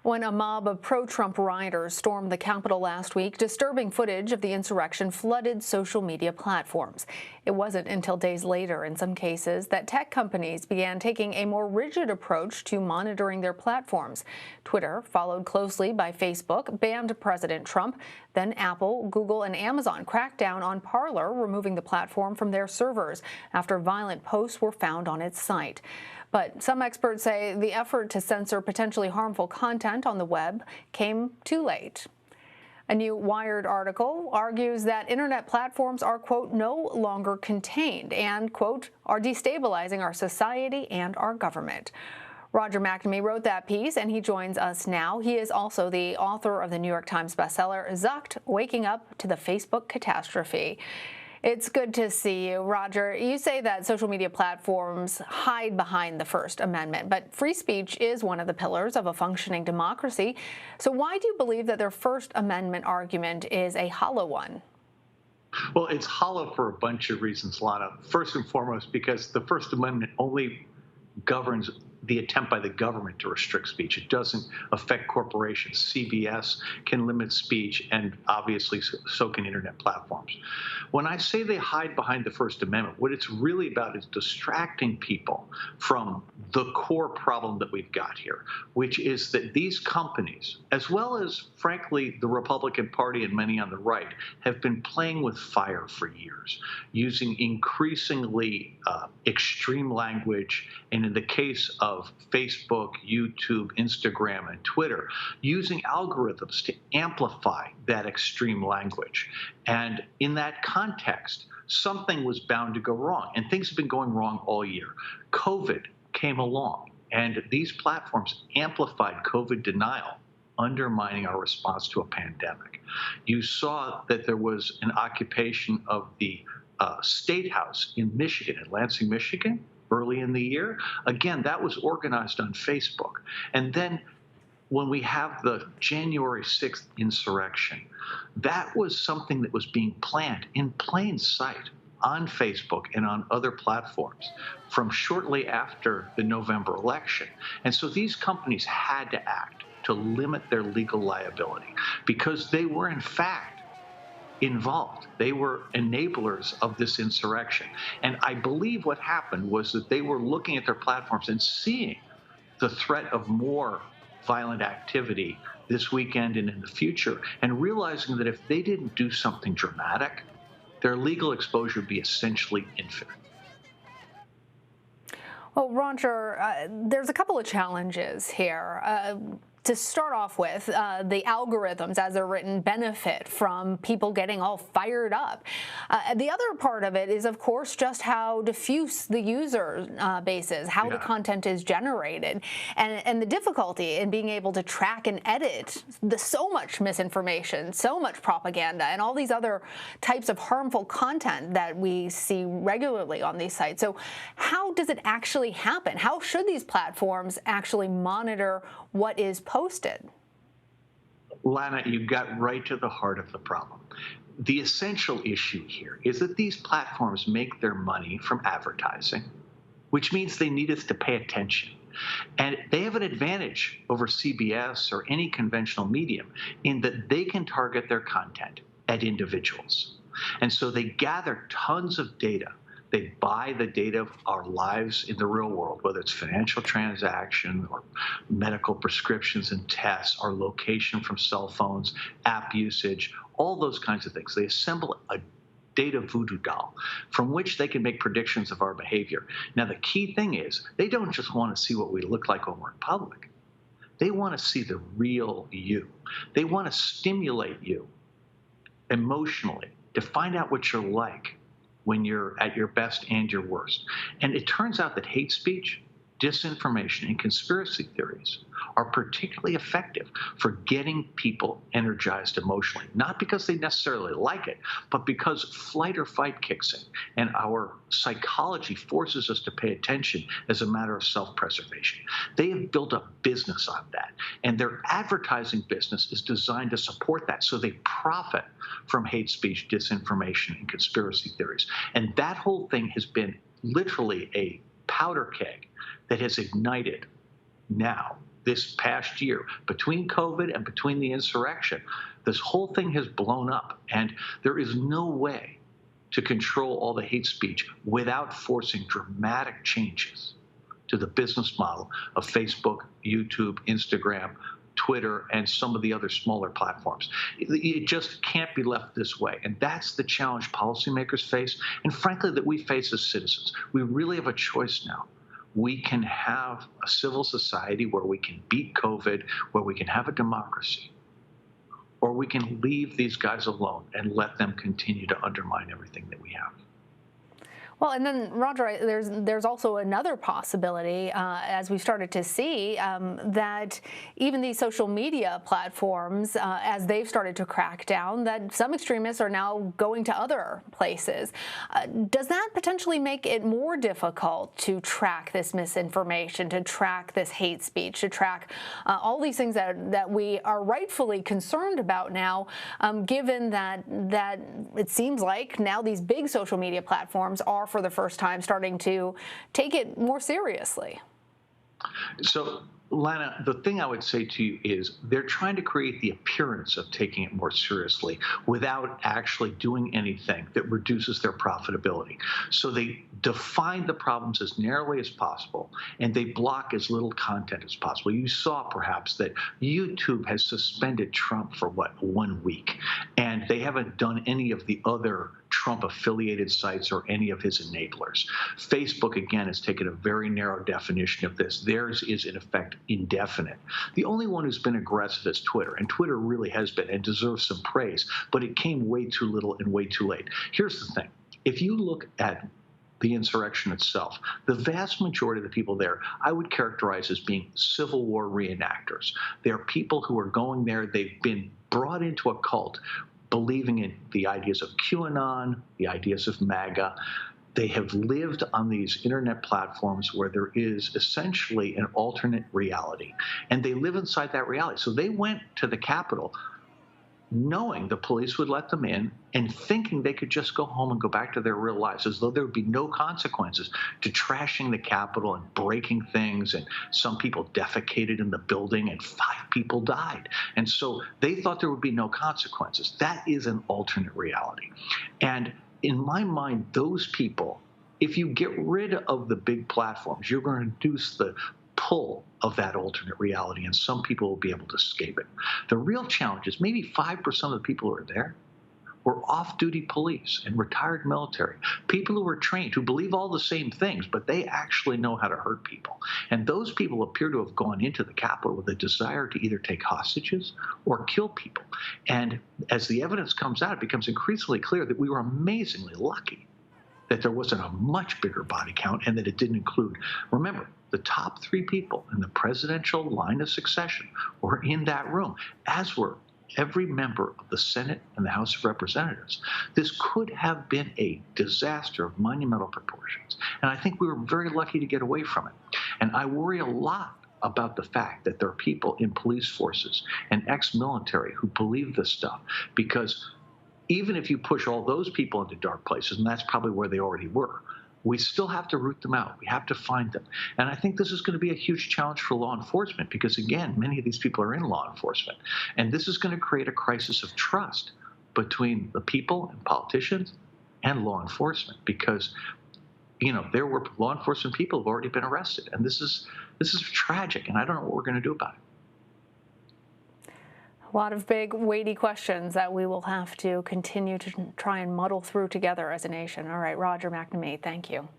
When a mob of pro-Trump rioters stormed the Capitol last week, disturbing footage of the insurrection flooded social media platforms. It wasn't until days later, in some cases, that tech companies began taking a more rigid approach to monitoring their platforms. Twitter, followed closely by Facebook, banned President Trump. Then Apple, Google, and Amazon cracked down on Parler, removing the platform from their servers after violent posts were found on its site. But some experts say the effort to censor potentially harmful content on the web came too late. A new Wired article argues that internet platforms are, quote, no longer contained and, quote, are destabilizing our society and our government. Roger McNamee wrote that piece, and he joins us now. He is also the author of the New York Times bestseller, Zucked, Waking Up to the Facebook Catastrophe. It's good to see you, Roger. You say that social media platforms hide behind the First Amendment, but free speech is one of the pillars of a functioning democracy. So why do you believe that their First Amendment argument is a hollow one? Well, it's hollow for a bunch of reasons, Lana. First and foremost, because the First Amendment only governs the attempt by the government to restrict speech. It doesn't affect corporations. CBS can limit speech, and obviously so can internet platforms. When I say they hide behind the First Amendment, what it's really about is distracting people from the core problem that we've got here, which is that these companies, as well as, frankly, the Republican Party and many on the right, have been playing with fire for years, using increasingly extreme language, and in the case of Facebook, YouTube, Instagram, and Twitter, using algorithms to amplify that extreme language. And in that context, something was bound to go wrong, and things have been going wrong all year. COVID came along, and these platforms amplified COVID denial, undermining our response to a pandemic. You saw that there was an occupation of the State House in Michigan, in Lansing, Michigan, early in the year. Again, that was organized on Facebook. And then when we have the January 6th insurrection, that was something that was being planned in plain sight on Facebook and on other platforms from shortly after the November election. And so these companies had to act to limit their legal liability because they were, in fact, involved. They were enablers of this insurrection. And I believe what happened was that they were looking at their platforms and seeing the threat of more violent activity this weekend and in the future, and realizing that if they didn't do something dramatic, their legal exposure would be essentially infinite. Well, Roger, there's a couple of challenges here. To start off with, the algorithms, as they're written, benefit from people getting all fired up. The other part of it is, of course, just how diffuse the user base is, how the content is generated, and the difficulty in being able to track and edit so much misinformation, so much propaganda, and all these other types of harmful content that we see regularly on these sites. So how does it actually happen? How should these platforms actually monitor what is posted? Lana, you got right to the heart of the problem. The essential issue here is that these platforms make their money from advertising, which means they need us to pay attention. And they have an advantage over CBS or any conventional medium in that they can target their content at individuals. And so they gather tons of data. They buy the data of our lives in the real world, whether it's financial transaction or medical prescriptions and tests, our location from cell phones, app usage, all those kinds of things. They assemble a data voodoo doll from which they can make predictions of our behavior. Now, the key thing is they don't just want to see what we look like when we're in public. They want to see the real you. They want to stimulate you emotionally to find out what you're like when you're at your best and your worst. And it turns out that hate speech, disinformation, and conspiracy theories are particularly effective for getting people energized emotionally, not because they necessarily like it, but because flight or fight kicks in, and our psychology forces us to pay attention as a matter of self-preservation. They have built a business on that, and their advertising business is designed to support that, so they profit from hate speech, disinformation, and conspiracy theories. And that whole thing has been literally a powder keg that has ignited now this past year, between COVID and between the insurrection, this whole thing has blown up. And there is no way to control all the hate speech without forcing dramatic changes to the business model of Facebook, YouTube, Instagram, Twitter, and some of the other smaller platforms. It just can't be left this way. And that's the challenge policymakers face, and frankly, that we face as citizens. We really have a choice now. We can have a civil society where we can beat COVID, where we can have a democracy, or we can leave these guys alone and let them continue to undermine everything that we have. Well, and then, Roger, there's also another possibility, as we started to see, that even these social media platforms, as they've started to crack down, that some extremists are now going to other places. Does that potentially make it more difficult to track this misinformation, to track this hate speech, to track all these things that we are rightfully concerned about now, given that it seems like now these big social media platforms are, for the first time, starting to take it more seriously? So, Lana, the thing I would say to you is they're trying to create the appearance of taking it more seriously without actually doing anything that reduces their profitability. So they define the problems as narrowly as possible, and they block as little content as possible. You saw perhaps that YouTube has suspended Trump for, 1 week, and they haven't done any of the other Trump-affiliated sites or any of his enablers. Facebook, again, has taken a very narrow definition of this. Theirs is, in effect, indefinite. The only one who's been aggressive is Twitter, and Twitter really has been and deserves some praise, but it came way too little and way too late. Here's the thing. If you look at the insurrection itself, the vast majority of the people there I would characterize as being Civil War reenactors. They're people who are going there. They've been brought into a cult believing in the ideas of QAnon, the ideas of MAGA. They have lived on these internet platforms where there is essentially an alternate reality, and they live inside that reality. So they went to the Capitol knowing the police would let them in and thinking they could just go home and go back to their real lives, as though there would be no consequences to trashing the Capitol and breaking things. And some people defecated in the building and 5 people died. And so they thought there would be no consequences. That is an alternate reality. And in my mind, those people, if you get rid of the big platforms, you're going to reduce the pull of that alternate reality, and some people will be able to escape it. The real challenge is maybe 5% of the people who are there were off-duty police and retired military, people who were trained, who believe all the same things, but they actually know how to hurt people. And those people appear to have gone into the Capitol with a desire to either take hostages or kill people. And as the evidence comes out, it becomes increasingly clear that we were amazingly lucky that there wasn't a much bigger body count and that it didn't include, remember, the top 3 people in the presidential line of succession were in that room, as were every member of the Senate and the House of Representatives. This could have been a disaster of monumental proportions, and I think we were very lucky to get away from it. And I worry a lot about the fact that there are people in police forces and ex-military who believe this stuff, because even if you push all those people into dark places, and that's probably where they already were, we still have to root them out. We have to find them. And I think this is going to be a huge challenge for law enforcement because, again, many of these people are in law enforcement. And this is going to create a crisis of trust between the people and politicians and law enforcement because, there were law enforcement people who have already been arrested. And this is tragic, and I don't know what we're going to do about it. A lot of big, weighty questions that we will have to continue to try and muddle through together as a nation. All right, Roger McNamee, thank you.